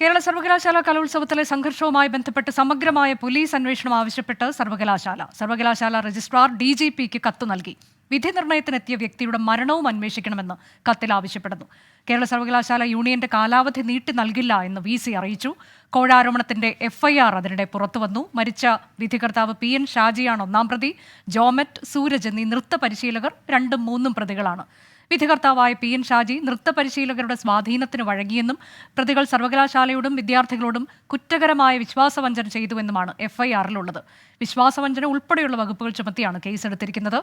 കേരള സർവകലാശാല കലോത്സവത്തിലെ സംഘർഷവുമായി ബന്ധപ്പെട്ട് സമഗ്രമായ പോലീസ് അന്വേഷണം ആവശ്യപ്പെട്ട് സർവകലാശാല രജിസ്ട്രാർ DGPക്ക് കത്ത് നൽകി. വിധി നിർണയത്തിനെത്തിയ വ്യക്തിയുടെ മരണവും അന്വേഷിക്കണമെന്ന് കത്തിൽ ആവശ്യപ്പെടുന്നു. കേരള സർവകലാശാല യൂണിയന്റെ കാലാവധി നീട്ടി നൽകില്ല എന്ന് VC അറിയിച്ചു. കോഴാരോപണത്തിന്റെ FIR അതിനിടെ പുറത്തുവന്നു. മരിച്ച വിധികർത്താവ് PN ഷാജിയാണ് ഒന്നാം പ്രതി. ജോമറ്റ്, സൂരജ് എന്നീ നൃത്ത പരിശീലകർ 2ഉം 3ഉം പ്രതികളാണ്. വിധികർത്താവായ PN ഷാജി നൃത്ത പരിശീലകരുടെ സ്വാധീനത്തിന് വഴങ്ങിയെന്നും പ്രതികൾ സർവകലാശാലയോടും വിദ്യാർത്ഥികളോടും കുറ്റകരമായ വിശ്വാസവഞ്ചന ചെയ്തുവെന്നുമാണ് FIR-ലുള്ളത്. വിശ്വാസവഞ്ചന ഉൾപ്പെടെയുള്ള വകുപ്പുകൾ ചുമത്തിയാണ് കേസെടുത്തിരിക്കുന്നത്.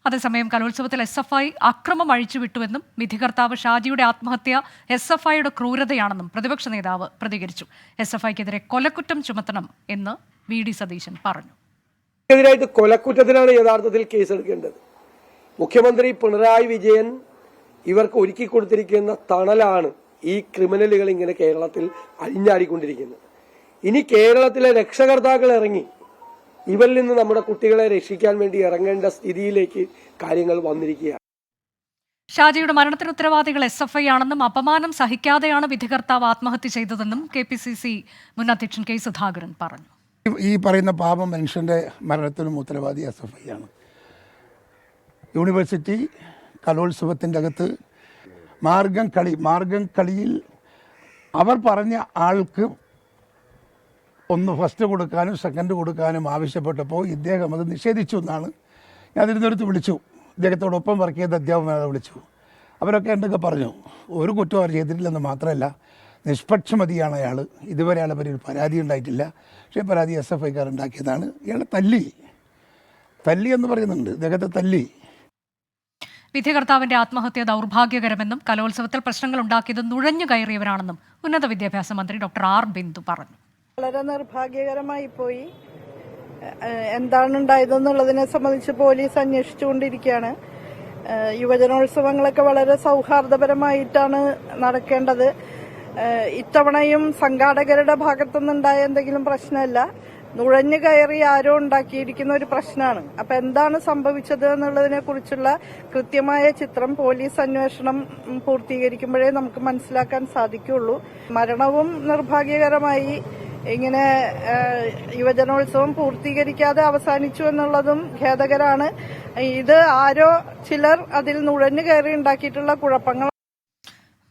അതേസമയം കലോത്സവത്തിൽ SFI അക്രമം അഴിച്ചുവിട്ടുവെന്നും വിധികർത്താവ് ഷാജിയുടെ ആത്മഹത്യ SFIയുടെ ക്രൂരതയാണെന്നും പ്രതിപക്ഷ നേതാവ് പ്രതികരിച്ചു. SFIക്കെതിരെ കൊലക്കുറ്റം ചുമത്തണം എന്ന് VD സതീശൻ പറഞ്ഞു. കൊലക്കുറ്റത്തിനാണ് യഥാർത്ഥത്തിൽ കേസെടുക്കേണ്ടത്. മുഖ്യമന്ത്രി പിണറായി വിജയൻ ഇവർക്ക് ഒരുക്കി കൊടുത്തിരിക്കുന്ന തണലാണ് ഈ ക്രിമിനലുകൾ ഇങ്ങനെ കേരളത്തിൽ അഴിഞ്ഞാടിക്കൊണ്ടിരിക്കുന്നത്. ഇനി കേരളത്തിലെ രക്ഷകർത്താക്കൾ ഇറങ്ങി ഇവരിൽ നിന്ന് നമ്മുടെ കുട്ടികളെ രക്ഷിക്കാൻ വേണ്ടി ഇറങ്ങേണ്ട സ്ഥിതിയിലേക്ക് കാര്യങ്ങൾ വന്നിരിക്കുകയാണ്. ഷാജിയുടെ മരണത്തിന് ഉത്തരവാദികൾ SFI ആണെന്നും അപമാനം സഹിക്കാതെയാണ് വിധികർത്താവ് ആത്മഹത്യ ചെയ്തതെന്നും KPCC മുൻ അധ്യക്ഷൻ K സുധാകരൻ പറഞ്ഞു. ഈ പറയുന്ന പാപം മനുഷ്യന്റെ മരണത്തിനും ഉത്തരവാദി SFI ആണ്. യൂണിവേഴ്സിറ്റി കലോത്സവത്തിൻ്റെ അകത്ത് മാർഗം കളിയിൽ അവർ പറഞ്ഞ ആൾക്ക് ഒന്ന് ഫസ്റ്റ് കൊടുക്കാനും സെക്കൻഡ് കൊടുക്കാനും ആവശ്യപ്പെട്ടപ്പോൾ ഇദ്ദേഹം അത് നിഷേധിച്ചു എന്നാണ്. ഞാൻ അതിരുന്നൊരുത്ത് വിളിച്ചു, ഇദ്ദേഹത്തോടൊപ്പം വർക്ക് ചെയ്ത അധ്യാപകരെ വിളിച്ചു. അവരൊക്കെ എന്തൊക്കെ പറഞ്ഞു, ഒരു കുറ്റവും അവർ ചെയ്തിട്ടില്ലെന്ന് മാത്രമല്ല നിഷ്പക്ഷമതിയാണ് അയാൾ. ഇതുവരെ അയാളെ പറ്റി ഒരു പരാതി ഉണ്ടായിട്ടില്ല. പക്ഷേ പരാതി SFIക്കാർ ഉണ്ടാക്കിയതാണ്. ഇയാളെ തല്ലി എന്ന് പറയുന്നുണ്ട്, ഇദ്ദേഹത്തെ തല്ലി. വിധികർത്താവിന്റെ ആത്മഹത്യ ദൗർഭാഗ്യകരമെന്നും കലോത്സവത്തിൽ പ്രശ്നങ്ങൾ ഉണ്ടാക്കിയത് നുഴഞ്ഞു കയറിയവരാണെന്നും ഉന്നത വിദ്യാഭ്യാസ മന്ത്രി ഡോക്ടർ R ബിന്ദു പറഞ്ഞു. വളരെ നിർഭാഗ്യകരമായി പോയി. എന്താണ് ഉണ്ടായതെന്നുള്ളതിനെ സംബന്ധിച്ച് പോലീസ് അന്വേഷിച്ചുകൊണ്ടിരിക്കുകയാണ്. യുവജനോത്സവങ്ങളൊക്കെ വളരെ സൗഹാർദ്ദപരമായിട്ടാണ് നടക്കേണ്ടത്. ഇത്തവണയും സംഘാടകരുടെ ഭാഗത്തുനിന്നുണ്ടായ എന്തെങ്കിലും പ്രശ്നമല്ല, നുഴഞ്ഞു കയറി ആരോ ഉണ്ടാക്കിയിരിക്കുന്ന ഒരു പ്രശ്നമാണ്. അപ്പൊ എന്താണ് സംഭവിച്ചത് എന്നുള്ളതിനെ കുറിച്ചുള്ള കൃത്യമായ ചിത്രം പോലീസ് അന്വേഷണം പൂർത്തീകരിക്കുമ്പോഴേ നമുക്ക് മനസ്സിലാക്കാൻ സാധിക്കുള്ളൂ. മരണവും നിർഭാഗ്യകരമായി, ഇങ്ങനെ യുവജനോത്സവം പൂർത്തീകരിക്കാതെ അവസാനിച്ചു എന്നുള്ളതും ഖേദകരമാണ്. ഇത് ആരോ ചിലർ അതിൽ നുഴഞ്ഞു കയറി ഉണ്ടാക്കിയിട്ടുള്ള കുഴപ്പങ്ങൾ.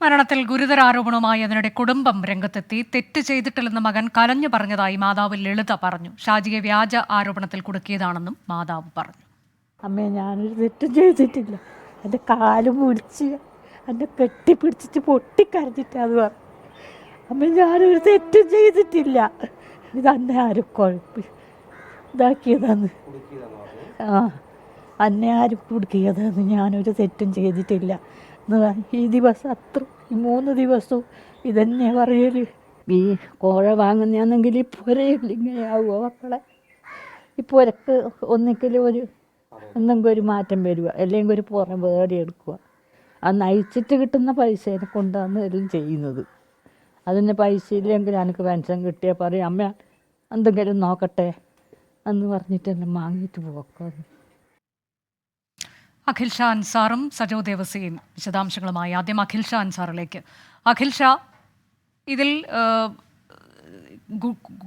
മരണത്തിൽ ഗുരുതര ആരോപണവുമായി അതിനിടെ കുടുംബം രംഗത്തെത്തി. തെറ്റ് ചെയ്തിട്ടില്ലെന്ന് മകൻ കരഞ്ഞു പറഞ്ഞതായി മാതാവ് ലളിത പറഞ്ഞു. ഷാജിയെ വ്യാജ ആരോപണത്തിൽ കുടുക്കിയതാണെന്നും മാതാവ് പറഞ്ഞു. അമ്മേ, ഞാനൊരു തെറ്റും ചെയ്തിട്ടില്ല. എൻ്റെ കാല് മുടിച്ച് എന്നെ കെട്ടിപ്പിടിച്ചിട്ട് പൊട്ടിക്കരഞ്ഞിട്ട് അത് പറഞ്ഞു. അമ്മ, ഞാനൊരു തെറ്റും ചെയ്തിട്ടില്ല. ഇതന്നെ ആരും ഇതാക്കിയതാന്ന്. അന്നെ ആരും കുടുക്കിയതാന്ന്. ഞാനൊരു തെറ്റും ചെയ്തിട്ടില്ല. ഈ ദിവസം ഈ 3 ദിവസവും ഇതന്നെ പറയല്. ഈ കോഴ വാങ്ങുന്നതാണെങ്കിൽ ഇപ്പോൾ ഇങ്ങനെയാവുമോ മക്കളെ? ഇപ്പോൾ ഒരക്ക് ഒന്നിക്കലും എന്തെങ്കിലും ഒരു മാറ്റം വരിക, അല്ലെങ്കിൽ ഒരു പുറം വേറെ എടുക്കുക. ആ നയിച്ചിട്ട് കിട്ടുന്ന പൈസേനെ കൊണ്ടാണ് എല്ലാം ചെയ്യുന്നത്. അതിന് പൈസ ഇല്ലെങ്കിൽ എനിക്ക് പെൻഷൻ കിട്ടിയാൽ പറയും, അമ്മ എന്തെങ്കിലും നോക്കട്ടെ എന്ന് പറഞ്ഞിട്ടെല്ലാം വാങ്ങിയിട്ട് പോക്കാം. അഖിൽ ഷാ അൻസാറും സജോ ദേവസിയും വിശദാംശങ്ങളുമായി. ആദ്യം അഖിൽ ഷാ അൻസാറിലേക്ക്. അഖിൽ ഷാ, ഇതിൽ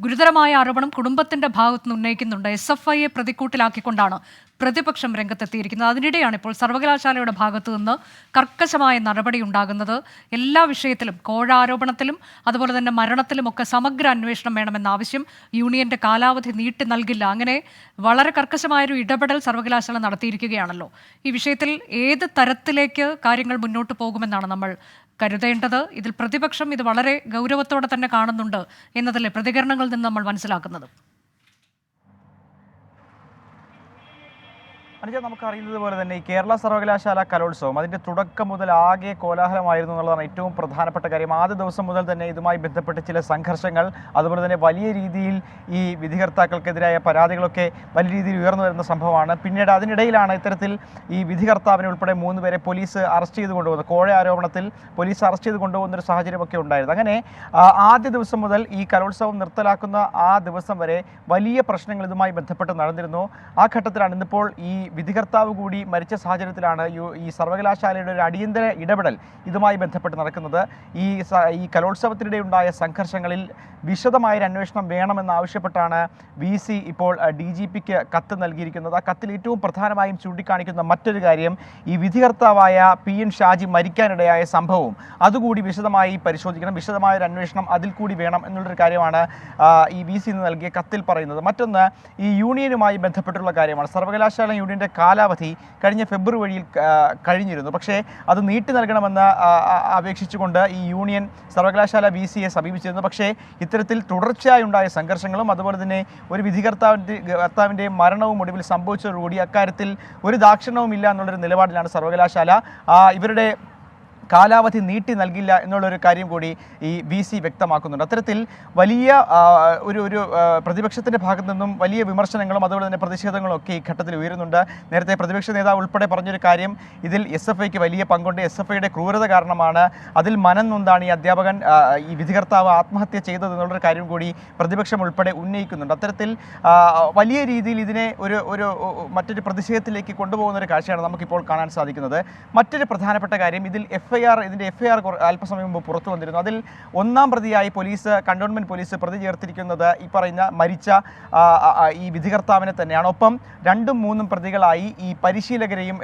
ഗുരുതരമായ ആരോപണം കുടുംബത്തിന്റെ ഭാഗത്തുനിന്ന് ഉന്നയിക്കുന്നുണ്ട്. SFIയെ പ്രതിക്കൂട്ടിലാക്കിക്കൊണ്ടാണ് പ്രതിപക്ഷം രംഗത്തെത്തിയിരിക്കുന്നത്. അതിനിടെയാണ് ഇപ്പോൾ സർവകലാശാലയുടെ ഭാഗത്തു നിന്ന് കർക്കശമായ നടപടി ഉണ്ടാകുന്നത്. എല്ലാ വിഷയത്തിലും, കോഴ ആരോപണത്തിലും അതുപോലെ തന്നെ മരണത്തിലുമൊക്കെ സമഗ്ര അന്വേഷണം വേണമെന്ന ആവശ്യം. യൂണിയന്റെ കാലാവധി നീട്ടി നൽകില്ല. അങ്ങനെ വളരെ കർക്കശമായൊരു ഇടപെടൽ സർവകലാശാല നടത്തിയിരിക്കുകയാണല്ലോ. ഈ വിഷയത്തിൽ ഏത് തരത്തിലേക്ക് കാര്യങ്ങൾ മുന്നോട്ട് പോകുമെന്നാണ് നമ്മൾ കരുതേണ്ടത്? ഇതിൽ പ്രതിപക്ഷം ഇത് വളരെ ഗൗരവത്തോടെ തന്നെ കാണുന്നുണ്ട് എന്നതല്ലേ പ്രതികരണങ്ങളിൽ നിന്ന് നമ്മൾ മനസ്സിലാക്കുന്നത്? അനുജ, നമുക്കറിയുന്നത് പോലെ തന്നെ ഈ കേരള സർവകലാശാല കലോത്സവം അതിൻ്റെ തുടക്കം മുതൽ ആകെ കോലാഹലമായിരുന്നു എന്നുള്ളതാണ് ഏറ്റവും പ്രധാനപ്പെട്ട കാര്യം. ആദ്യ ദിവസം മുതൽ തന്നെ ഇതുമായി ബന്ധപ്പെട്ട് ചില സംഘർഷങ്ങൾ, അതുപോലെ തന്നെ വലിയ രീതിയിൽ ഈ വിധികർത്താക്കൾക്കെതിരായ പരാതികളൊക്കെ വലിയ രീതിയിൽ ഉയർന്നു വരുന്ന സംഭവമാണ്. പിന്നീട് അതിനിടയിലാണ് ഇത്തരത്തിൽ ഈ വിധികർത്താവിനെ ഉൾപ്പെടെ 3 പേരെ പോലീസ് അറസ്റ്റ് ചെയ്ത് കൊണ്ടുപോകുന്നത്. കോഴ ആരോപണത്തിൽ പോലീസ് അറസ്റ്റ് ചെയ്ത് കൊണ്ടുപോകുന്നൊരു സാഹചര്യമൊക്കെ ഉണ്ടായിരുന്നു. അങ്ങനെ ആദ്യ ദിവസം മുതൽ ഈ കലോത്സവം നിർത്തലാക്കുന്ന ആ ദിവസം വരെ വലിയ പ്രശ്നങ്ങൾ ഇതുമായി ബന്ധപ്പെട്ട് നടന്നിരുന്നു. ആ ഘട്ടത്തിലാണ് ഇന്നിപ്പോൾ ഈ വിധികർത്താവ് കൂടി മരിച്ച സാഹചര്യത്തിലാണ് ഈ സർവകലാശാലയുടെ ഒരു അടിയന്തര ഇടപെടൽ ഇതുമായി ബന്ധപ്പെട്ട് നടക്കുന്നത്. ഈ കലോത്സവത്തിനിടെ ഉണ്ടായ സംഘർഷങ്ങളിൽ വിശദമായൊരു അന്വേഷണം വേണമെന്നാവശ്യപ്പെട്ടാണ് VC ഇപ്പോൾ DGPക്ക് കത്ത് നൽകിയിരിക്കുന്നത്. ആ കത്തിൽ ഏറ്റവും പ്രധാനമായും ചൂണ്ടിക്കാണിക്കുന്ന മറ്റൊരു കാര്യം ഈ വിധികർത്താവായ PN ഷാജി മരിക്കാനിടയായ സംഭവവും അതുകൂടി വിശദമായി പരിശോധിക്കണം, വിശദമായൊരു അന്വേഷണം അതിൽ കൂടി വേണം എന്നുള്ളൊരു കാര്യമാണ് ഈ VC നൽകിയ കത്തിൽ പറയുന്നത്. മറ്റൊന്ന് ഈ യൂണിയനുമായി ബന്ധപ്പെട്ടുള്ള കാര്യമാണ്. സർവകലാശാല യൂണിയൻ്റെ കാലാവധി കഴിഞ്ഞ ഫെബ്രുവരിയിൽ കഴിഞ്ഞിരുന്നു. പക്ഷേ അത് നീട്ടി നൽകണമെന്ന് അപേക്ഷിച്ചുകൊണ്ട് ഈ യൂണിയൻ സർവകലാശാല VCയെ സമീപിച്ചിരുന്നു. പക്ഷേ ഇത്തരത്തിൽ തുടർച്ചയായി ഉണ്ടായ സംഘർഷങ്ങളും അതുപോലെ തന്നെ ഒരു വിധികർത്താവിൻ്റെ മരണവും ഒടുവിൽ സംഭവിച്ചതോടുകൂടി അക്കാര്യത്തിൽ ഒരു ദാക്ഷിണ്യവും ഇല്ല എന്നുള്ളൊരു നിലപാടിലാണ് സർവകലാശാല ഇവരുടെ കാലാവധി നീട്ടി നൽകില്ല എന്നുള്ളൊരു കാര്യം കൂടി ഈ VC വ്യക്തമാക്കുന്നുണ്ട്. അത്തരത്തിൽ വലിയ ഒരു പ്രതിപക്ഷത്തിൻ്റെ ഭാഗത്തു നിന്നും വലിയ വിമർശനങ്ങളും അതുപോലെ തന്നെ പ്രതിഷേധങ്ങളും ഒക്കെ ഈ ഘട്ടത്തിൽ ഉയരുന്നുണ്ട്. നേരത്തെ പ്രതിപക്ഷ നേതാവ് ഉൾപ്പെടെ പറഞ്ഞൊരു കാര്യം, ഇതിൽ SFIക്ക് വലിയ പങ്കുണ്ട്, SFIയുടെ ക്രൂരത കാരണമാണ്, അതിൽ മനം നൊന്താണ് ഈ അധ്യാപകൻ ഈ വിധികർത്താവ് ആത്മഹത്യ ചെയ്തതെന്നുള്ളൊരു കാര്യം കൂടി പ്രതിപക്ഷം ഉൾപ്പെടെ ഉന്നയിക്കുന്നുണ്ട്. അത്തരത്തിൽ വലിയ രീതിയിൽ ഇതിനെ ഒരു മറ്റൊരു പ്രതിഷേധത്തിലേക്ക് കൊണ്ടുപോകുന്ന ഒരു കാഴ്ചയാണ് നമുക്കിപ്പോൾ കാണാൻ സാധിക്കുന്നത്. മറ്റൊരു പ്രധാനപ്പെട്ട കാര്യം, ഇതിൽ ഇതിൻ്റെ FIR അല്പസമയം മുമ്പ് പുറത്തു വന്നിരുന്നു. അതിൽ ഒന്നാം പ്രതിയായി കണ്ടോൺമെന്റ് പോലീസ് പ്രതി ചേർത്തിരിക്കുന്നത് ഈ പറയുന്ന മരിച്ച ഈ വിധികർത്താവിനെ തന്നെയാണ്. ഒപ്പം 2ഉം 3ഉം പ്രതികളായി ഈ പരിശീലകരെയും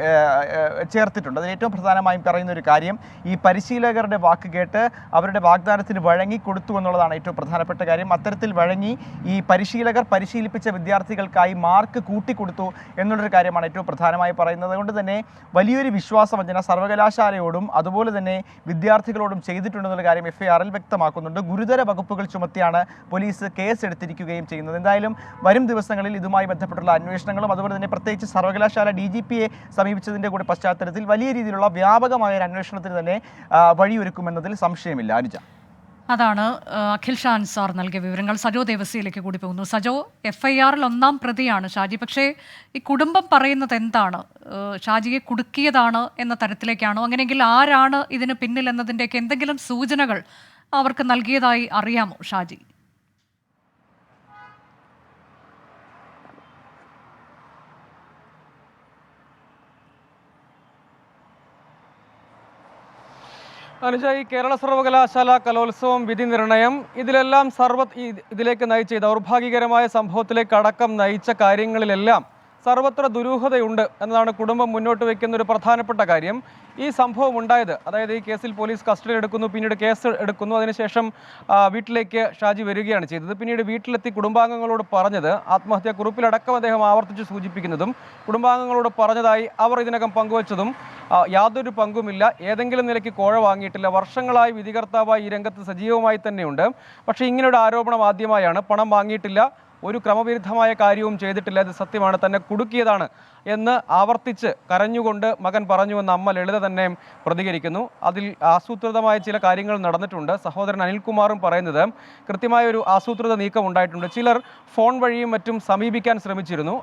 ചേർത്തിട്ടുണ്ട്. അതിൽ ഏറ്റവും പ്രധാനമായും പറയുന്ന ഒരു കാര്യം, ഈ പരിശീലകരുടെ വാക്ക് കേട്ട് അവരുടെ വാഗ്ദാനത്തിന് വഴങ്ങി കൊടുത്തു എന്നുള്ളതാണ് ഏറ്റവും പ്രധാനപ്പെട്ട കാര്യം. അത്തരത്തിൽ വഴങ്ങി ഈ പരിശീലകർ പരിശീലിപ്പിച്ച വിദ്യാർത്ഥികൾക്കായി മാർക്ക് കൂട്ടിക്കൊടുത്തു എന്നുള്ളൊരു കാര്യമാണ് ഏറ്റവും പ്രധാനമായി പറയുന്നത്. അതുകൊണ്ട് തന്നെ വലിയൊരു വിശ്വാസവഞ്ചന സർവകലാശാലയോടും അതുപോലെ തന്നെ വിദ്യാർത്ഥികളോടും ചെയ്തിട്ടുണ്ടെന്നുള്ള കാര്യം FIRൽ വ്യക്തമാക്കുന്നുണ്ട്. ഗുരുതര വകുപ്പുകൾ ചുമത്തിയാണ് പോലീസ് കേസ് എടുത്തിരിക്കുകയും ചെയ്യുന്നത്. എന്തായാലും വരും ദിവസങ്ങളിൽ ഇതുമായി ബന്ധപ്പെട്ടുള്ള അന്വേഷണങ്ങളും അതുപോലെ തന്നെ പ്രത്യേകിച്ച് സർവകലാശാല DGPയെ സമീപിച്ചതിൻ്റെ കൂടി പശ്ചാത്തലത്തിൽ വലിയ രീതിയിലുള്ള വ്യാപകമായ ഒരു അന്വേഷണത്തിന് തന്നെ വഴിയൊരുക്കുമെന്നതിൽ സംശയമില്ല. അനുജ, അതാണ് അഖിൽ ഷാ അൻസാർ നൽകിയ വിവരങ്ങൾ. സജോ ദേവസിയിലേക്ക് കൂടി പോകുന്നു. സജോ, FIRൽ 1-ാം പ്രതിയാണ് ഷാജി. പക്ഷേ ഈ കുടുംബം പറയുന്നത് എന്താണ്? ഷാജിയെ കുടുക്കിയതാണ് എന്ന തരത്തിലേക്കാണോ? അങ്ങനെയെങ്കിൽ ആരാണ് ഇതിന് പിന്നിൽ എന്നതിൻ്റെയൊക്കെ എന്തെങ്കിലും സൂചനകൾ അവർക്ക് നൽകിയതായി അറിയാമോ ഷാജി? അനുജ, ഈ കേരള സർവകലാശാല കലോത്സവം വിധി നിർണയം ഇതിലെല്ലാം ഇതിലേക്ക് നയിച്ച ദൗർഭാഗ്യകരമായ സംഭവത്തിലേക്ക് അടക്കം നയിച്ച കാര്യങ്ങളിലെല്ലാം സർവത്ര ദുരൂഹതയുണ്ട് എന്നതാണ് കുടുംബം മുന്നോട്ട് വയ്ക്കുന്ന ഒരു പ്രധാനപ്പെട്ട കാര്യം. ഈ സംഭവം ഉണ്ടായത്, അതായത് ഈ കേസിൽ പോലീസ് കസ്റ്റഡി എടുക്കുന്നു, പിന്നീട് കേസ് എടുക്കുന്നു, അതിനുശേഷം വീട്ടിലേക്ക് ഷാജി വരികയാണ് ചെയ്തത്. പിന്നീട് വീട്ടിലെത്തി കുടുംബാംഗങ്ങളോട് പറഞ്ഞത്, ആത്മഹത്യാ കുറിപ്പിലടക്കം അദ്ദേഹം ആവർത്തിച്ച് സൂചിപ്പിക്കുന്നതും കുടുംബാംഗങ്ങളോട് പറഞ്ഞതായി അവർ ഇതിനകം പങ്കുവച്ചതും യാതൊരു പങ്കുമില്ല, ഏതെങ്കിലും നിലയ്ക്ക് കോഴ വാങ്ങിയിട്ടില്ല, വർഷങ്ങളായി വിധികർത്താവായി ഈ രംഗത്ത് സജീവമായി തന്നെയുണ്ട്. പക്ഷേ ഇങ്ങനെയൊരു ആരോപണം ആദ്യമായാണ്. പണം വാങ്ങിയിട്ടില്ല, ഒരു ക്രമവിരുദ്ധമായ കാര്യവും ചെയ്തിട്ടില്ല, ഇത് സത്യമാണ്, തന്നെ കുടുക്കിയതാണ് എന്ന് ആവർത്തിച്ച് കരഞ്ഞുകൊണ്ട് മകൻ പറഞ്ഞുവെന്ന് അമ്മ ലളിത തന്നെ പ്രതികരിക്കുന്നു. അതിൽ ആസൂത്രിതമായ ചില കാര്യങ്ങൾ നടന്നിട്ടുണ്ട്. സഹോദരൻ അനിൽകുമാറും പറയുന്നത് കൃത്യമായ ഒരു ആസൂത്രിത നീക്കം ഉണ്ടായിട്ടുണ്ട്. ചിലർ ഫോൺ വഴിയും മറ്റും സമീപിക്കാൻ ശ്രമിച്ചിരുന്നു.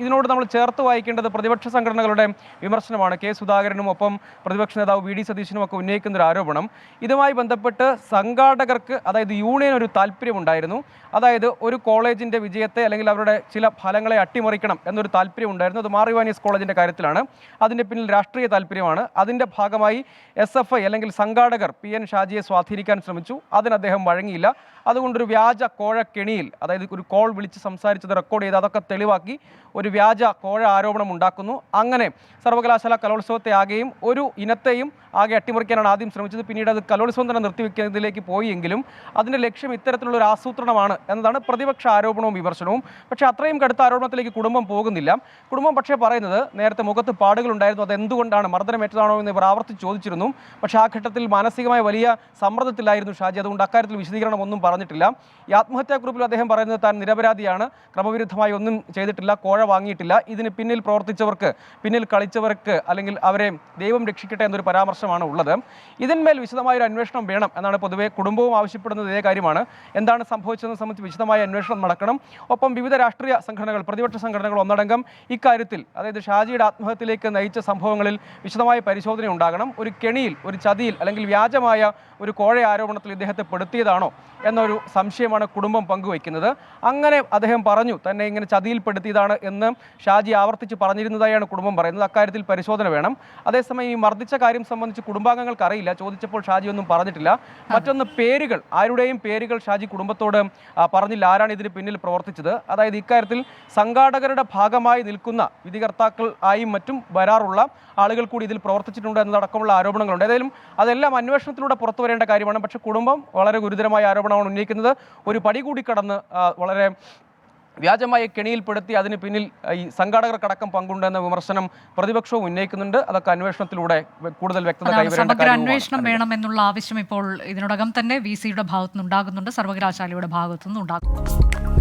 ഇതിനോട് നമ്മൾ ചേർത്ത് വായിക്കേണ്ടത് പ്രതിപക്ഷ സംഘടനകളുടെ വിമർശനമാണ്. കെ സുധാകരനും ഒപ്പം പ്രതിപക്ഷ നേതാവ് VD സതീശനും ഒക്കെ ഉന്നയിക്കുന്ന ഒരു ആരോപണം, ഇതുമായി ബന്ധപ്പെട്ട് സംഘാടകർക്ക്, അതായത് യൂണിയൻ ഒരു താല്പര്യമുണ്ടായിരുന്നു. അതായത് ഒരു കോളേജിൻ്റെ വിജയത്തെ അല്ലെങ്കിൽ അവരുടെ ചില ഫലങ്ങളെ അട്ടിമറിക്കണം എന്നൊരു താല്പര്യം ഉണ്ടായിരുന്നു. അത് മാർ ഇവാനിയസ് കോളേജിൻ്റെ കാര്യത്തിലാണ്. അതിൻ്റെ പിന്നിൽ രാഷ്ട്രീയ താല്പര്യമാണ്. അതിൻ്റെ ഭാഗമായി SFI അല്ലെങ്കിൽ സംഘാടകർ PN ഷാജിയെ സ്വാധീനിക്കാൻ ശ്രമിച്ചു. അതിന് അദ്ദേഹം വഴങ്ങിയില്ല. അതുകൊണ്ടൊരു വ്യാജ കോഴക്കെണിയിൽ, അതായത് ഒരു കോൾ വിളിച്ച് സംസാരിച്ചത് റെക്കോർഡ് ചെയ്ത് അതൊക്കെ തെളിവാക്കി ഒരു വ്യാജ കോഴ ആരോപണം ഉണ്ടാക്കുന്നു. അങ്ങനെ സർവകലാശാല കലോത്സവത്തെ ആകെയും ഒരു ഇനത്തെയും ആകെ അട്ടിമറിക്കാനാണ് ആദ്യം ശ്രമിച്ചത്. പിന്നീട് അത് കലോത്സവം തന്നെ നിർത്തിവെക്കുന്നതിലേക്ക് പോയെങ്കിലും അതിൻ്റെ ലക്ഷ്യം ഇത്തരത്തിലുള്ള ഒരു ആസൂത്രണമാണ് എന്നതാണ് പ്രതിപക്ഷ ആരോപണവും വിമർശനവും. പക്ഷേ അത്രയും കടുത്ത ആരോപണത്തിലേക്ക് കുടുംബം പോകുന്നില്ല. കുടുംബം പക്ഷേ പറയുന്നത്, നേരത്തെ മുഖത്ത് പാടുകളുണ്ടായിരുന്നു, അത് എന്തുകൊണ്ടാണ്, മർദ്ദനമേറ്റതാണോ എന്ന് ഇവർ ആവർത്തിച്ച് ചോദിച്ചിരുന്നു. പക്ഷേ ആ ഘട്ടത്തിൽ മാനസികമായ വലിയ സമ്മർദ്ദത്തിലായിരുന്നു ഷാജി. അതുകൊണ്ട് അക്കാര്യത്തിൽ വിശദീകരണം ഒന്നും പറഞ്ഞിട്ടില്ല. ഈ ആത്മഹത്യാക്കുറിപ്പിൽ അദ്ദേഹം പറയുന്നത് താൻ നിരപരാധിയാണ്, ക്രമവിരുദ്ധമായി ഒന്നും ചെയ്തിട്ടില്ല, കോഴ വാങ്ങിയിട്ടില്ല, ഇതിന് പിന്നിൽ പ്രവർത്തിച്ചവർക്ക്, പിന്നിൽ കളിച്ചവർക്ക് അല്ലെങ്കിൽ അവരെ ദൈവം രക്ഷിക്കട്ടെ എന്നൊരു പരാമർശമാണ് ഉള്ളത്. ഇതിന്മേൽ വിശദമായൊരു അന്വേഷണം വേണം എന്നാണ് പൊതുവെ കുടുംബവും ആവശ്യപ്പെടുന്നത്. ഇതേ കാര്യമാണ്. എന്താണ് സംഭവിച്ചതെന്ന് സംബന്ധിച്ച് വിശദമായ അന്വേഷണം നടക്കണം. ഒപ്പം വിവിധ രാഷ്ട്രീയ സംഘടനകൾ, പ്രതിപക്ഷ സംഘടനകൾ ഒന്നടങ്കം ഇക്കാര്യത്തിൽ, അതായത് ഷാജിയുടെ ആത്മഹത്യയിലേക്ക് നയിച്ച സംഭവങ്ങളിൽ വിശദമായ പരിശോധന ഉണ്ടാകണം. ഒരു കെണിയിൽ, ഒരു ചതിയിൽ അല്ലെങ്കിൽ വ്യാജമായ ഒരു കോഴ ആരോപണത്തിൽ ഇദ്ദേഹത്തെ പെടുത്തിയതാണോ എന്ന എന്നൊരു സംശയമാണ് കുടുംബം പങ്കുവയ്ക്കുന്നത്. അങ്ങനെ അദ്ദേഹം പറഞ്ഞു തന്നെ ഇങ്ങനെ ചതിയിൽപ്പെടുത്തിയതാണ് എന്ന് ഷാജി ആവർത്തിച്ച് പറഞ്ഞിരുന്നതായാണ് കുടുംബം പറയുന്നത്. അക്കാര്യത്തിൽ പരിശോധന വേണം. അതേസമയം ഈ മർദ്ദിച്ച കാര്യം സംബന്ധിച്ച് കുടുംബാംഗങ്ങൾക്ക് അറിയില്ല. ചോദിച്ചപ്പോൾ ഷാജി ഒന്നും പറഞ്ഞിട്ടില്ല. മറ്റൊന്ന് പേരുകൾ, ആരുടെയും പേരുകൾ ഷാജി കുടുംബത്തോട് പറഞ്ഞില്ല ആരാണ് ഇതിന് പിന്നിൽ പ്രവർത്തിച്ചത്. അതായത് ഇക്കാര്യത്തിൽ സംഘാടകരുടെ ഭാഗമായി നിൽക്കുന്ന വിധികർത്താക്കൾ ആയും മറ്റും വരാറുള്ള ആളുകൾ കൂടി ഇതിൽ പ്രവർത്തിച്ചിട്ടുണ്ട് എന്നതടക്കമുള്ള ആരോപണങ്ങളുണ്ട്. ഏതായാലും അതെല്ലാം അന്വേഷണത്തിലൂടെ പുറത്തു വരേണ്ട കാര്യമാണ്. പക്ഷേ കുടുംബം വളരെ ഗുരുതരമായ ആരോപണമാണ് ഉന്നയിക്കുന്നത്. ഒരു പടി കൂടി കടന്ന് വളരെ വ്യാജമായ കെണിയിൽപ്പെടുത്തി അതിന് പിന്നിൽ ഈ സംഘാടകർക്കടക്കം പങ്കുണ്ടെന്ന വിമർശനം പ്രതിപക്ഷവും ഉന്നയിക്കുന്നുണ്ട്. അതൊക്കെ അന്വേഷണത്തിലൂടെ കൂടുതൽ വ്യക്തത കൈവരേണ്ട സമഗ്ര അന്വേഷണം വേണമെന്നുള്ള ആവശ്യം ഇപ്പോൾ ഇതിനോടകം തന്നെ VC യുടെ ഭാഗത്തുനിന്നുണ്ടാകുന്നുണ്ട്, സർവകലാശാലയുടെ ഭാഗത്തുനിന്നുണ്ടാകുന്നു.